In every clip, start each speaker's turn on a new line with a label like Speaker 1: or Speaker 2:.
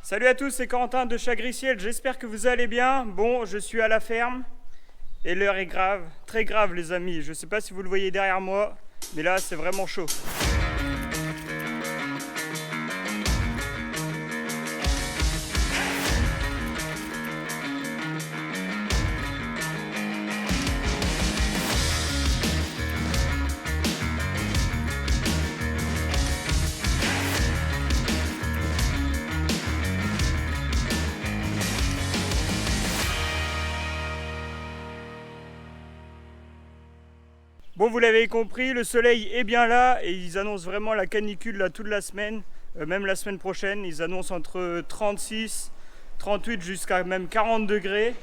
Speaker 1: Salut à tous, c'est Corentin de Chagriciel, j'espère que vous allez bien. Bon, je suis à la ferme et l'heure est grave, très grave les amis. Je sais pas si vous le voyez derrière moi, mais là c'est vraiment chaud. Bon, vous l'avez compris, le soleil est bien là et ils annoncent vraiment la canicule là toute la semaine, même la semaine prochaine. Ils annoncent entre 36, 38 jusqu'à même 40 degrés.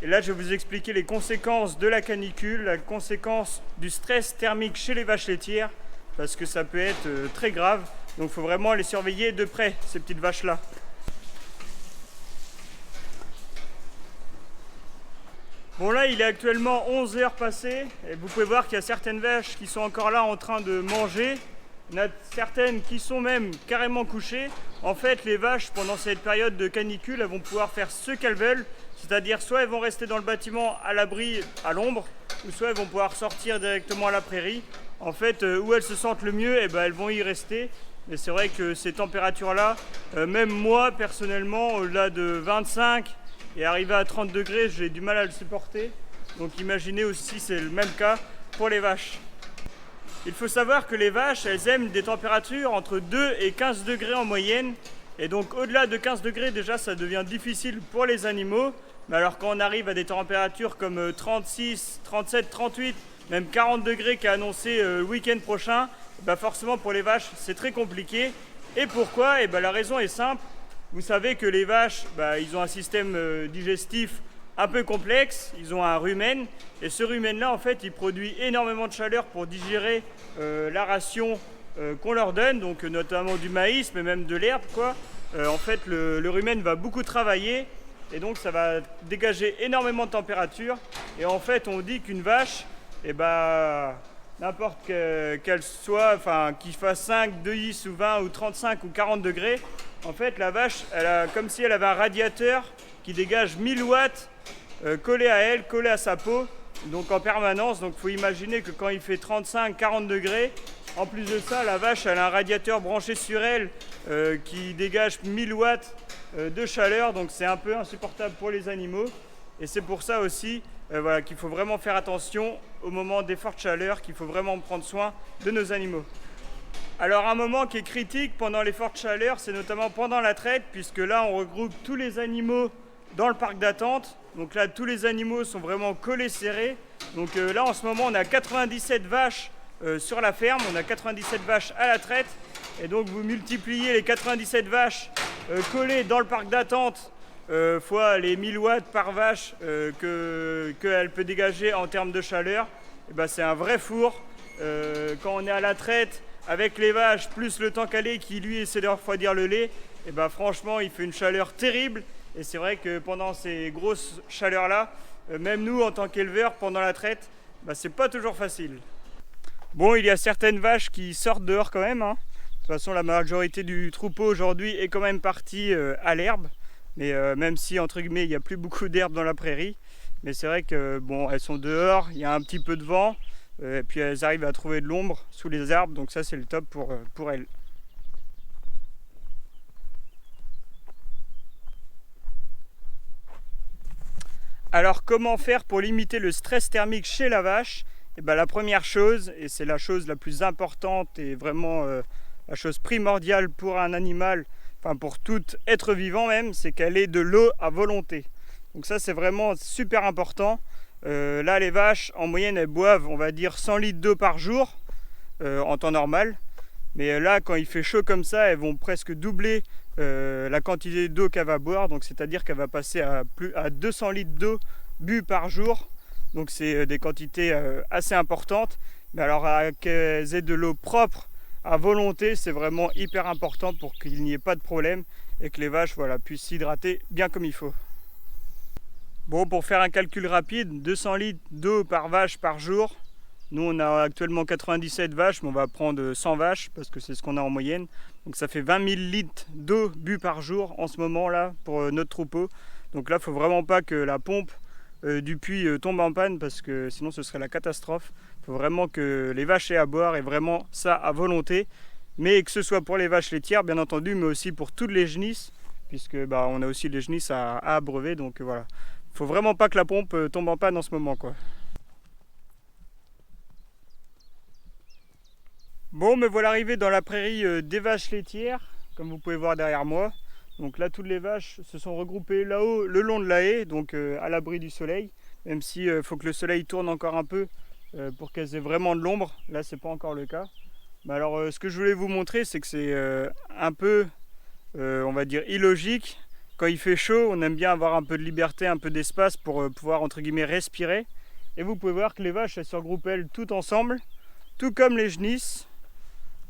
Speaker 1: Et là, je vais vous expliquer les conséquences de la canicule, la conséquence du stress thermique chez les vaches laitières, parce que ça peut être très grave. Donc il faut vraiment les surveiller de près, ces petites vaches-là. Bon là il est actuellement 11 heures passées et vous pouvez voir qu'il y a certaines vaches qui sont encore là en train de manger. Il y en a certaines qui sont même carrément couchées. En fait les vaches pendant cette période de canicule elles vont pouvoir faire ce qu'elles veulent. C'est-à-dire soit elles vont rester dans le bâtiment à l'abri, à l'ombre, ou soit elles vont pouvoir sortir directement à la prairie. En fait où elles se sentent le mieux, elles vont y rester. Mais c'est vrai que ces températures là, même moi personnellement au-delà de 25, et arrivé à 30 degrés, j'ai du mal à le supporter. Donc imaginez aussi, c'est le même cas pour les vaches. Il faut savoir que les vaches, elles aiment des températures entre 2 et 15 degrés en moyenne. Et donc au-delà de 15 degrés, déjà, ça devient difficile pour les animaux. Mais alors quand on arrive à des températures comme 36, 37, 38, même 40 degrés qui est annoncé le week-end prochain, forcément pour les vaches, c'est très compliqué. Et pourquoi ? La raison est simple. Vous savez que les vaches, ils ont un système digestif un peu complexe, ils ont un rumen, et ce rumen-là, en fait, il produit énormément de chaleur pour digérer la ration qu'on leur donne, donc notamment du maïs, mais même de l'herbe, quoi. En fait, le rumen va beaucoup travailler, et donc ça va dégager énormément de température, et en fait, on dit qu'une vache, n'importe qu'elle soit, qu'il fasse 5, 10 ou 20 ou 35 ou 40 degrés, en fait la vache, elle a comme si elle avait un radiateur qui dégage 1000 watts collé à elle, collé à sa peau, donc en permanence. Donc il faut imaginer que quand il fait 35, 40 degrés, en plus de ça, la vache, elle a un radiateur branché sur elle qui dégage 1000 watts de chaleur, donc c'est un peu insupportable pour les animaux. Et c'est pour ça aussi qu'il faut vraiment faire attention au moment des fortes chaleurs, qu'il faut vraiment prendre soin de nos animaux. Alors un moment qui est critique pendant les fortes chaleurs, c'est notamment pendant la traite, puisque là on regroupe tous les animaux dans le parc d'attente. Donc là tous les animaux sont vraiment collés serrés. Donc là en ce moment on a 97 vaches sur la ferme, on a 97 vaches à la traite. Et donc vous multipliez les 97 vaches collées dans le parc d'attente fois les 1000 watts par vache qu'elle peut dégager en termes de chaleur. C'est un vrai four. Quand on est à la traite avec les vaches plus le temps-calé qui lui essaie de refroidir le lait, franchement il fait une chaleur terrible. Et c'est vrai que pendant ces grosses chaleurs là, même nous en tant qu'éleveurs pendant la traite, c'est pas toujours facile. Bon, il y a certaines vaches qui sortent dehors quand même, hein. De toute façon la majorité du troupeau aujourd'hui est quand même partie à l'herbe. Mais même si entre guillemets il n'y a plus beaucoup d'herbe dans la prairie, mais c'est vrai que bon, elles sont dehors, il y a un petit peu de vent, et puis elles arrivent à trouver de l'ombre sous les arbres, donc ça c'est le top pour elles. Alors comment faire pour limiter le stress thermique chez la vache ? La première chose, et c'est la chose la plus importante et vraiment la chose primordiale pour un animal, pour tout être vivant même, c'est qu'elle ait de l'eau à volonté. Donc ça c'est vraiment super important. Là les vaches en moyenne elles boivent on va dire 100 litres d'eau par jour en temps normal. Mais là quand il fait chaud comme ça elles vont presque doubler la quantité d'eau qu'elle va boire. Donc c'est-à-dire qu'elle va passer à 200 litres d'eau bu par jour. Donc c'est des quantités assez importantes. Mais alors qu'elles aient de l'eau propre à volonté, c'est vraiment hyper important pour qu'il n'y ait pas de problème et que les vaches puissent s'hydrater bien comme il faut. Bon, pour faire un calcul rapide, 200 litres d'eau par vache par jour, Nous on a actuellement 97 vaches, mais on va prendre 100 vaches parce que c'est ce qu'on a en moyenne. Donc ça fait 20 000 litres d'eau bu par jour en ce moment là pour notre troupeau. Donc là il ne faut vraiment pas que la pompe du puits tombe en panne parce que sinon ce serait la catastrophe. Il faut vraiment que les vaches aient à boire et vraiment ça à volonté. Mais que ce soit pour les vaches laitières bien entendu, mais aussi pour toutes les genisses, puisque on a aussi les genisses à abreuver. Donc voilà, il ne faut vraiment pas que la pompe tombe en panne en ce moment quoi. Bon, me voilà arrivé dans la prairie des vaches laitières, comme vous pouvez voir derrière moi. Donc là, toutes les vaches se sont regroupées là-haut, le long de la haie, donc à l'abri du soleil. Même s'il faut que le soleil tourne encore un peu pour qu'elles aient vraiment de l'ombre. Là, c'est pas encore le cas. Mais alors, ce que je voulais vous montrer, c'est que c'est un peu, on va dire, illogique. Quand il fait chaud, on aime bien avoir un peu de liberté, un peu d'espace pour pouvoir, entre guillemets, respirer. Et vous pouvez voir que les vaches, elles se regroupent, elles, toutes ensemble, tout comme les genisses.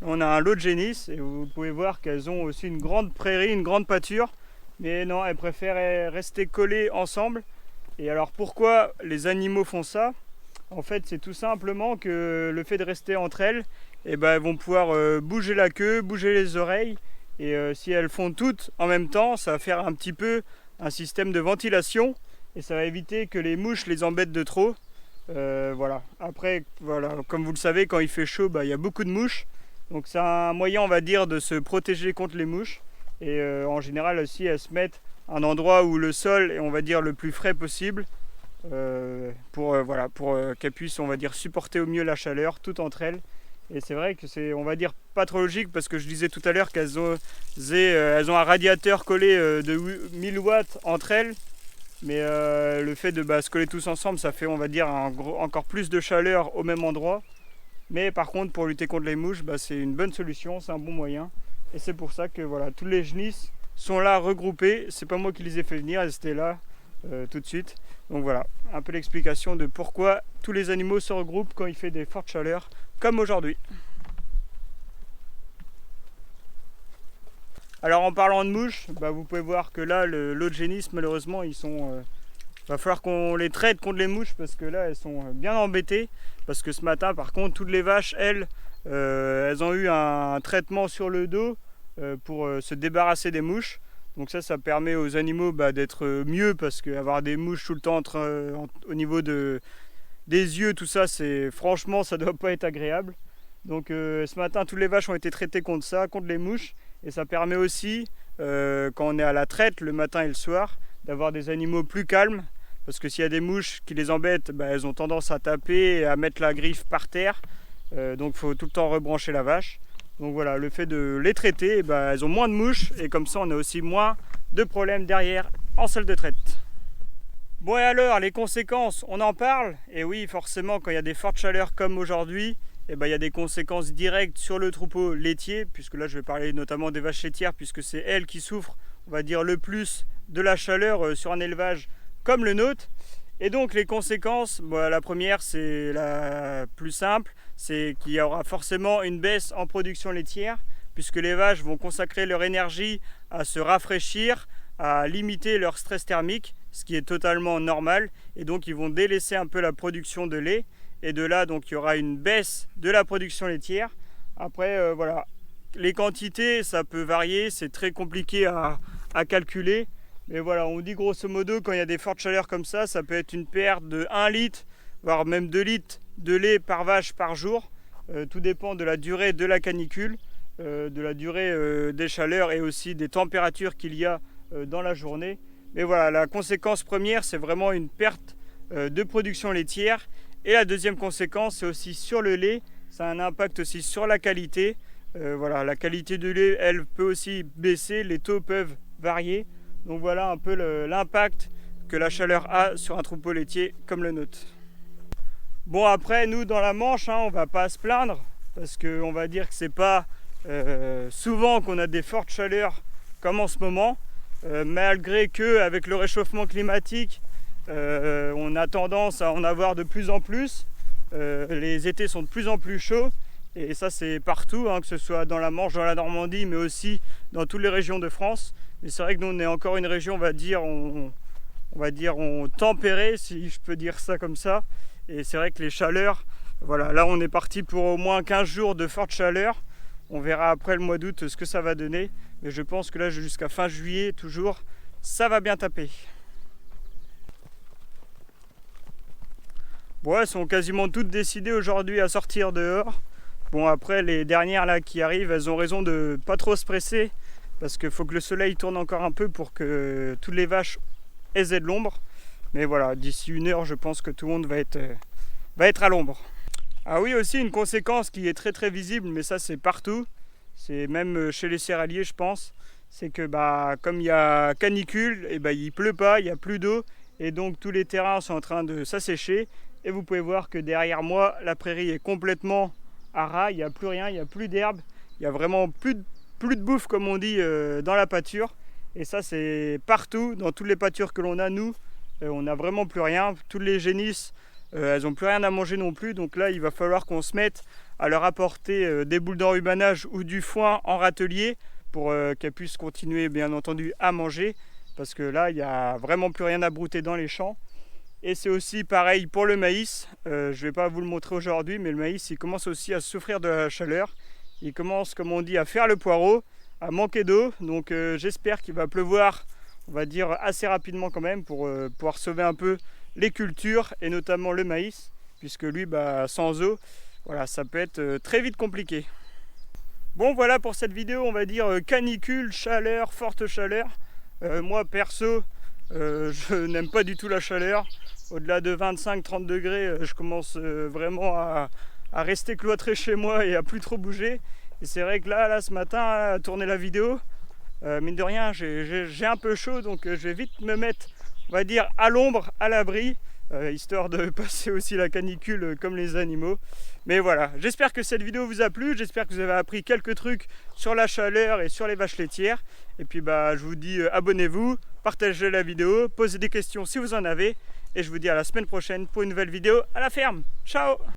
Speaker 1: On a un lot de génisses et vous pouvez voir qu'elles ont aussi une grande prairie, une grande pâture. Mais non, elles préfèrent rester collées ensemble. Et alors pourquoi les animaux font ça? En fait, c'est tout simplement que le fait de rester entre elles, elles vont pouvoir bouger la queue, bouger les oreilles. Et si elles font toutes en même temps, ça va faire un petit peu un système de ventilation. Et ça va éviter que les mouches les embêtent de trop. Voilà. Après, voilà, comme vous le savez, quand il fait chaud, il y a beaucoup de mouches. Donc c'est un moyen, on va dire, de se protéger contre les mouches. Et en général aussi, elles se mettent à un endroit où le sol est, on va dire, le plus frais possible pour qu'elles puissent, on va dire, supporter au mieux la chaleur, toutes entre elles. Et c'est vrai que c'est, on va dire, pas trop logique parce que je disais tout à l'heure qu'elles ont un radiateur collé de 1000 watts entre elles. Mais le fait de se coller tous ensemble, ça fait, on va dire, encore plus de chaleur au même endroit. Mais par contre, pour lutter contre les mouches, c'est une bonne solution, c'est un bon moyen. Et c'est pour ça que voilà, tous les genisses sont là regroupées. C'est pas moi qui les ai fait venir, elles étaient là tout de suite. Donc voilà, un peu l'explication de pourquoi tous les animaux se regroupent quand il fait des fortes chaleurs, comme aujourd'hui. Alors en parlant de mouches, vous pouvez voir que là, l'autre génisse, malheureusement, ils sont... va falloir qu'on les traite contre les mouches parce que là, elles sont bien embêtées. Parce que ce matin, par contre, toutes les vaches, elles ont eu un traitement sur le dos pour se débarrasser des mouches. Donc ça permet aux animaux d'être mieux parce qu'avoir des mouches tout le temps au niveau des yeux, tout ça, franchement, ça doit pas être agréable. Donc ce matin, toutes les vaches ont été traitées contre ça, contre les mouches. Et ça permet aussi, quand on est à la traite le matin et le soir, d'avoir des animaux plus calmes. Parce que s'il y a des mouches qui les embêtent, elles ont tendance à taper et à mettre la griffe par terre. Donc il faut tout le temps rebrancher la vache. Donc voilà, le fait de les traiter, elles ont moins de mouches et comme ça on a aussi moins de problèmes derrière en salle de traite. Bon et alors, les conséquences, on en parle. Et oui, forcément, quand il y a des fortes chaleurs comme aujourd'hui, il y a des conséquences directes sur le troupeau laitier, puisque là je vais parler notamment des vaches laitières, puisque c'est elles qui souffrent, on va dire, le plus de la chaleur sur un élevage comme le nôtre. Et donc les conséquences, la première c'est la plus simple, c'est qu'il y aura forcément une baisse en production laitière, puisque les vaches vont consacrer leur énergie à se rafraîchir, à limiter leur stress thermique, ce qui est totalement normal, et donc ils vont délaisser un peu la production de lait, et de là donc il y aura une baisse de la production laitière. Après voilà, les quantités ça peut varier, c'est très compliqué à calculer. Mais voilà, on dit grosso modo, quand il y a des fortes chaleurs comme ça peut être une perte de 1 litre, voire même 2 litres de lait par vache par jour. Tout dépend de la durée de la canicule, de la durée des chaleurs et aussi des températures qu'il y a dans la journée. Mais voilà, la conséquence première, c'est vraiment une perte de production laitière. Et la deuxième conséquence, c'est aussi sur le lait. Ça a un impact aussi sur la qualité. Voilà, la qualité du lait, elle peut aussi baisser, les taux peuvent varier. Donc voilà un peu l'impact que la chaleur a sur un troupeau laitier comme le nôtre. Bon après, nous dans la Manche, on va pas se plaindre parce qu'on va dire que c'est pas souvent qu'on a des fortes chaleurs comme en ce moment, malgré que avec le réchauffement climatique, on a tendance à en avoir de plus en plus. Les étés sont de plus en plus chauds et ça c'est partout, que ce soit dans la Manche, dans la Normandie, mais aussi dans toutes les régions de France. Mais c'est vrai que nous on est encore une région, on va dire tempérée, si je peux dire ça comme ça. Et c'est vrai que les chaleurs Voilà, là on est parti pour au moins 15 jours de forte chaleur. On verra après le mois d'août ce que ça va donner. Mais je pense que là jusqu'à fin juillet toujours, ça va bien taper. Bon, elles sont quasiment toutes décidées aujourd'hui à sortir dehors. Bon, après les dernières là qui arrivent, elles ont raison de pas trop se presser. Parce qu'il faut que le soleil tourne encore un peu pour que toutes les vaches aient de l'ombre. Mais voilà, d'ici 1 heure, je pense que tout le monde va être à l'ombre. Ah oui, aussi une conséquence qui est très très visible, mais ça c'est partout. C'est même chez les céréaliers, je pense. C'est que comme il y a canicule, et il pleut pas, il n'y a plus d'eau. Et donc tous les terrains sont en train de s'assécher. Et vous pouvez voir que derrière moi, la prairie est complètement à ras. Il n'y a plus rien, il n'y a plus d'herbe. Il n'y a vraiment plus de bouffe, comme on dit, dans la pâture. Et ça, c'est partout, dans toutes les pâtures que l'on a, nous. On n'a vraiment plus rien. Toutes les génisses, elles n'ont plus rien à manger non plus. Donc là, il va falloir qu'on se mette à leur apporter des boules d'enrubanage ou du foin en râtelier pour qu'elles puissent continuer, bien entendu, à manger. Parce que là, il n'y a vraiment plus rien à brouter dans les champs. Et c'est aussi pareil pour le maïs. Je ne vais pas vous le montrer aujourd'hui, mais le maïs, il commence aussi à souffrir de la chaleur. Il commence, comme on dit, à faire le poireau, à manquer d'eau. Donc j'espère qu'il va pleuvoir, on va dire, assez rapidement quand même pour pouvoir sauver un peu les cultures et notamment le maïs. Puisque lui, sans eau, voilà, ça peut être très vite compliqué. Bon, voilà pour cette vidéo, on va dire canicule, chaleur, forte chaleur. Moi, perso, je n'aime pas du tout la chaleur. Au-delà de 25-30 degrés, je commence vraiment à rester cloîtré chez moi et à plus trop bouger. Et c'est vrai que là ce matin, à tourner la vidéo, mine de rien, j'ai un peu chaud, donc je vais vite me mettre, on va dire, à l'ombre, à l'abri, histoire de passer aussi la canicule comme les animaux. Mais voilà, j'espère que cette vidéo vous a plu, j'espère que vous avez appris quelques trucs sur la chaleur et sur les vaches laitières. Et puis je vous dis abonnez-vous, partagez la vidéo, posez des questions si vous en avez. Et je vous dis à la semaine prochaine pour une nouvelle vidéo à la ferme. Ciao!